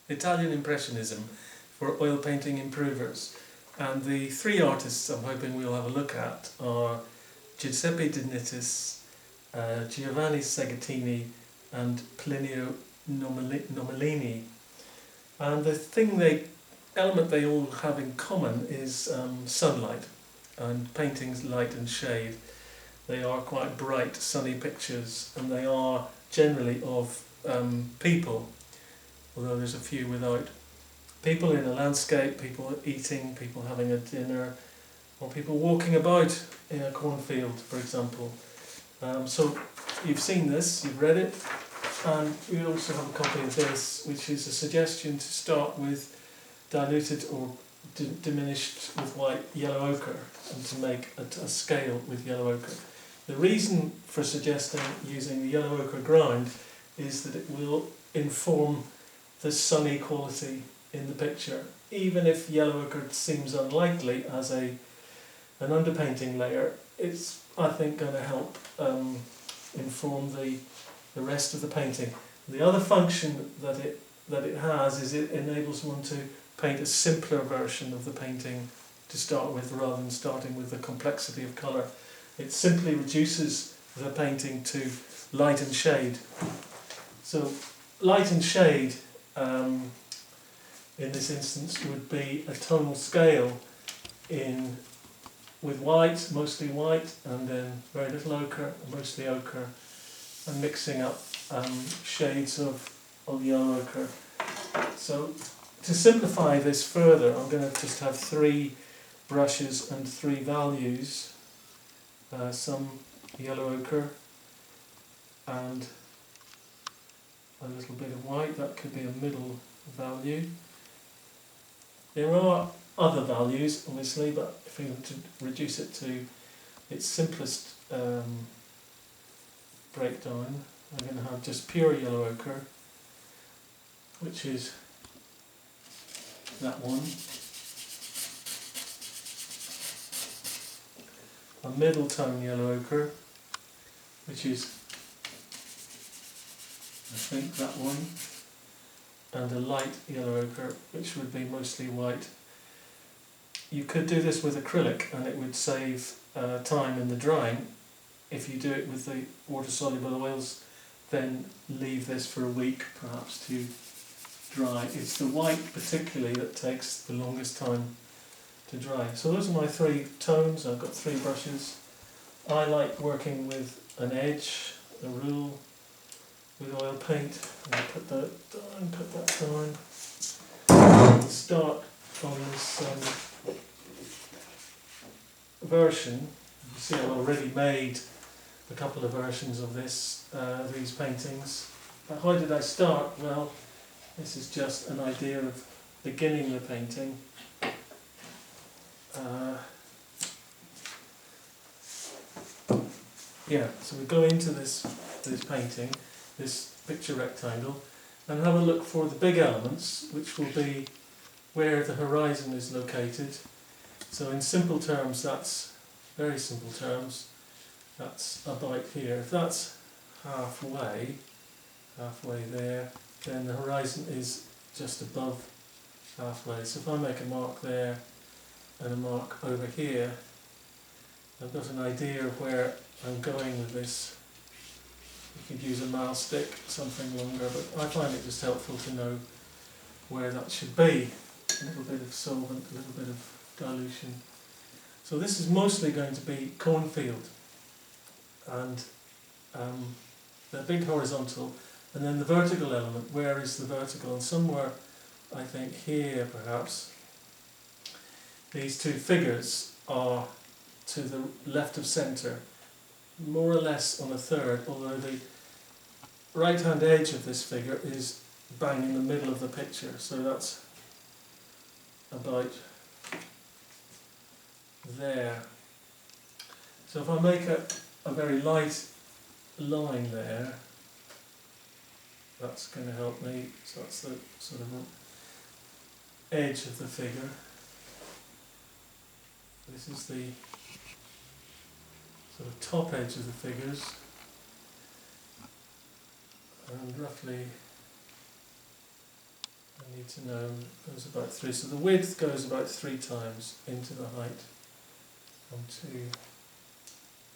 Italian Impressionism for oil painting improvers. And the three artists I'm hoping we'll have a look at are Guiseppe de Nittis, Giovanni Segatini and Plinio Nomellini. And the element they all have in common is sunlight and paintings light and shade. They are quite bright, sunny pictures, and they are generally of people, although there's a few without. People in a landscape, people eating, people having a dinner, or people walking about in a cornfield, for example. So you've seen this, you've read it, and we also have a copy of this, which is a suggestion to start with diluted or diminished with white yellow ochre, and to make a scale with yellow ochre. The reason for suggesting using the yellow ochre ground is that it will inform the sunny quality in the picture. Even if yellow ochre seems unlikely as an underpainting layer, it's, I think, going to help inform the rest of the painting. The other function that it has is it enables one to paint a simpler version of the painting to start with, rather than starting with the complexity of colour. It simply reduces the painting to light and shade. So light and shade in this instance would be a tonal scale with white, mostly white, and then very little ochre, mostly ochre, and mixing up shades of yellow ochre. So to simplify this further, I'm going to just have 3 brushes and 3 values, some yellow ochre and a little bit of white. That could be a middle value. There are other values, obviously, but if we were to reduce it to its simplest breakdown, I'm going to have just pure yellow ochre, which is that one. A middle tone yellow ochre, which is, I think, that one, and a light yellow ochre, which would be mostly white. You could do this with acrylic and it would save time in the drying. If you do it with the water-soluble oils, then leave this for a week perhaps to dry. It's the white particularly that takes the longest time to dry. So those are my 3 tones. I've got 3 brushes. I like working with an edge, a rule, with oil paint. I'll put that down. I'll start on this version. You see I've already made a couple of versions of these paintings. But how did I start? Well, this is just an idea of beginning the painting. So we go into this painting, this picture rectangle, and have a look for the big elements, which will be where the horizon is located. So in simple terms, that's very simple terms, that's about here. If that's halfway there, then the horizon is just above halfway. So if I make a mark there and a mark over here, I've got an idea of where I'm going with this. You could use a mile stick, something longer, but I find it just helpful to know where that should be. A little bit of solvent, a little bit of dilution. So this is mostly going to be cornfield, and the big horizontal, and then the vertical element. Where is the vertical? And somewhere, I think here perhaps, these 2 figures are to the left of centre, more or less on a third, although the right hand edge of this figure is bang in the middle of the picture, so that's about there. So if I make a very light line there, that's going to help me. So that's the sort of edge of the figure. This is the sort of top edge of the figures, and roughly on need to know it goes about 3. So the width goes about 3 times into the height. From 2,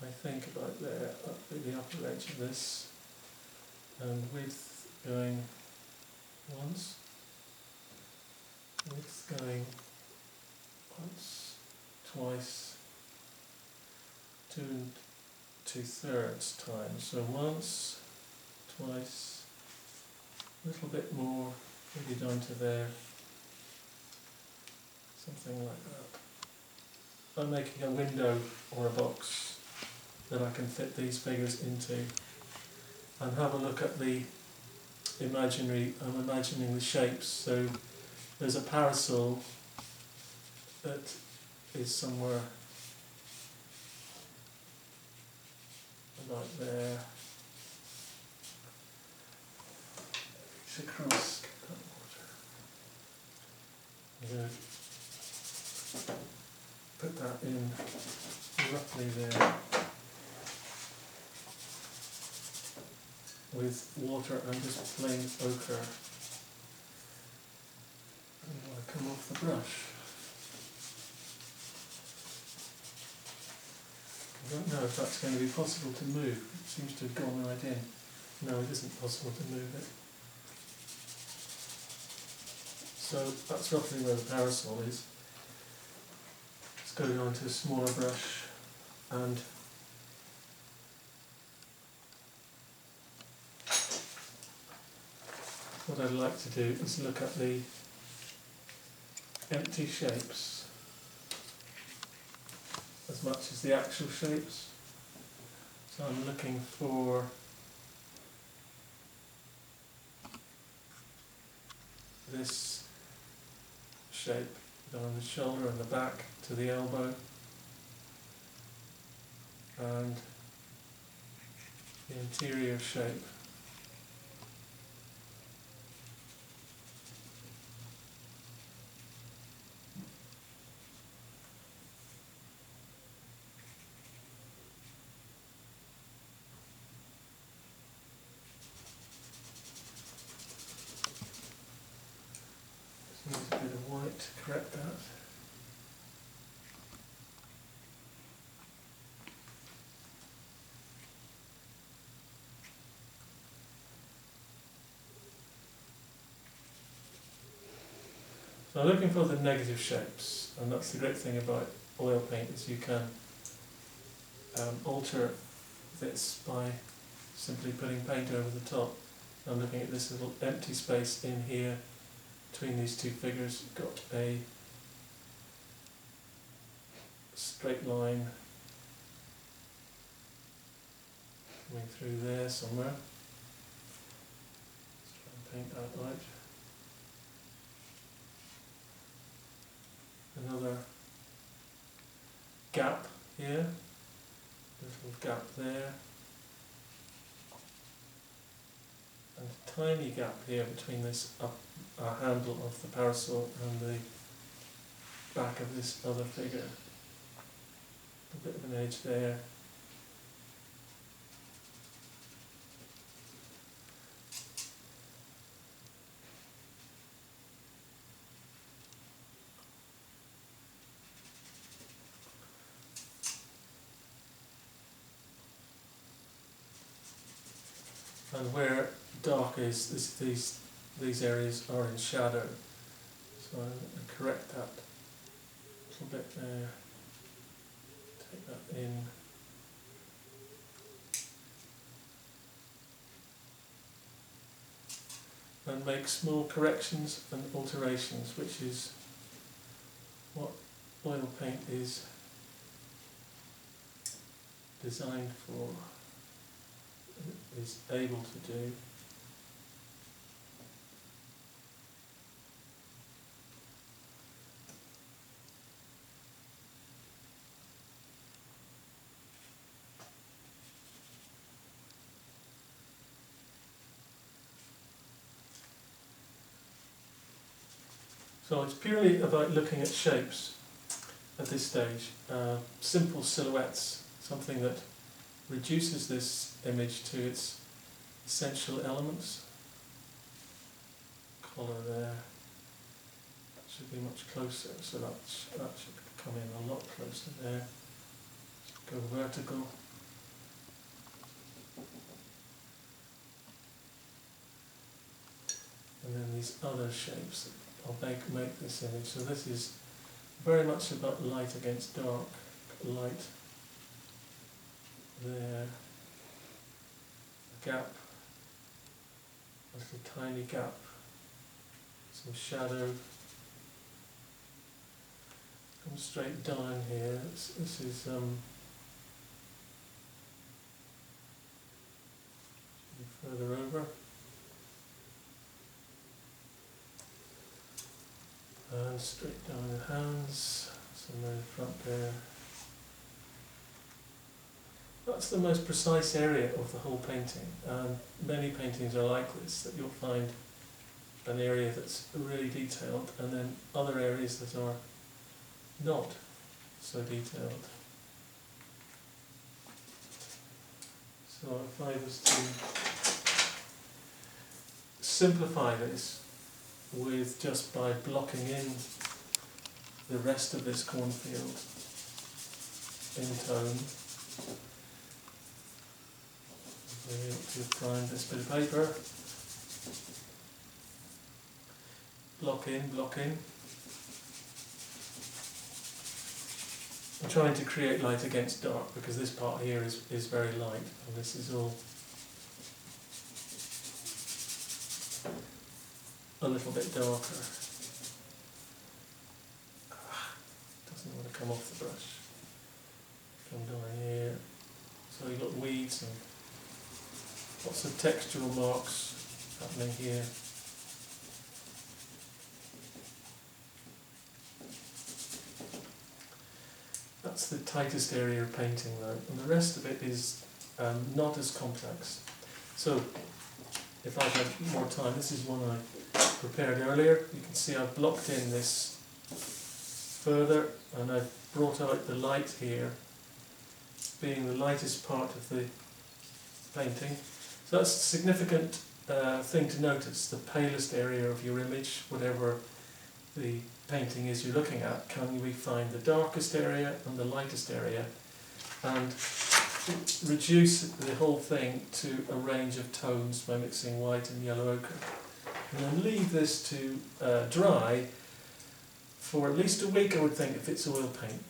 I think, about there, up at the upper edge of this. And width going once. Width going once, twice, 2 2/3 times. So once, twice, a little bit more, maybe down to there, something like that. I'm making a window or a box that I can fit these figures into, and have a look at the imaginary. I'm imagining the shapes. So there's a parasol that is somewhere about there. It's across that water. I'm going to put that in roughly there with water and just plain ochre. And I'll come off the brush. I don't know if that's going to be possible to move. It seems to have gone right in. No, it isn't possible to move it. So that's roughly where the parasol is. Let's go on to a smaller brush, and what I'd like to do is look at the empty shapes as much as the actual shapes. So I'm looking for this shape down the shoulder and the back to the elbow, and the interior shape. Just needs a bit of white to correct that. So I'm looking for the negative shapes, and that's the great thing about oil paint, is you can alter this by simply putting paint over the top. I'm looking at this little empty space in here between these two figures. You've got a straight line coming through there somewhere. Let's try and paint that out. Another gap here, little gap there, and a tiny gap here between this handle of the parasol and the back of this other figure. A bit of an edge there. And where dark is, these areas are in shadow. So I'm going to correct that a little bit there. Take that in. And make small corrections and alterations, which is what oil paint is designed for, is able to do. So it's purely about looking at shapes at this stage, simple silhouettes, something that reduces this image to its essential elements. Collar there, should be much closer, so that should come in a lot closer there. Go vertical. And then these other shapes, I'll make this image. So this is very much about light against dark. Light there, a gap, a little tiny gap, some shadow. Come straight down here. This is further over. And straight down the hands, somewhere in the front there. That's the most precise area of the whole painting, and many paintings are like this, that you'll find an area that's really detailed and then other areas that are not so detailed. So if I was to simplify this with just by blocking in the rest of this cornfield in tone, I'm able to find this bit of paper, block in. I'm trying to create light against dark because this part here is very light and this is all a little bit darker. Doesn't want to come off the brush. Come down here. So you've got weeds and lots of textural marks happening here. That's the tightest area of painting though, and the rest of it is not as complex. So if I had more time, this is one I prepared earlier. You can see I've blocked in this further and I've brought out the light here being the lightest part of the painting. So that's a significant thing to notice. The palest area of your image, whatever the painting is you're looking at, can we find the darkest area and the lightest area and reduce the whole thing to a range of tones by mixing white and yellow ochre. And then leave this to dry for at least a week, I would think, if it's oil paint.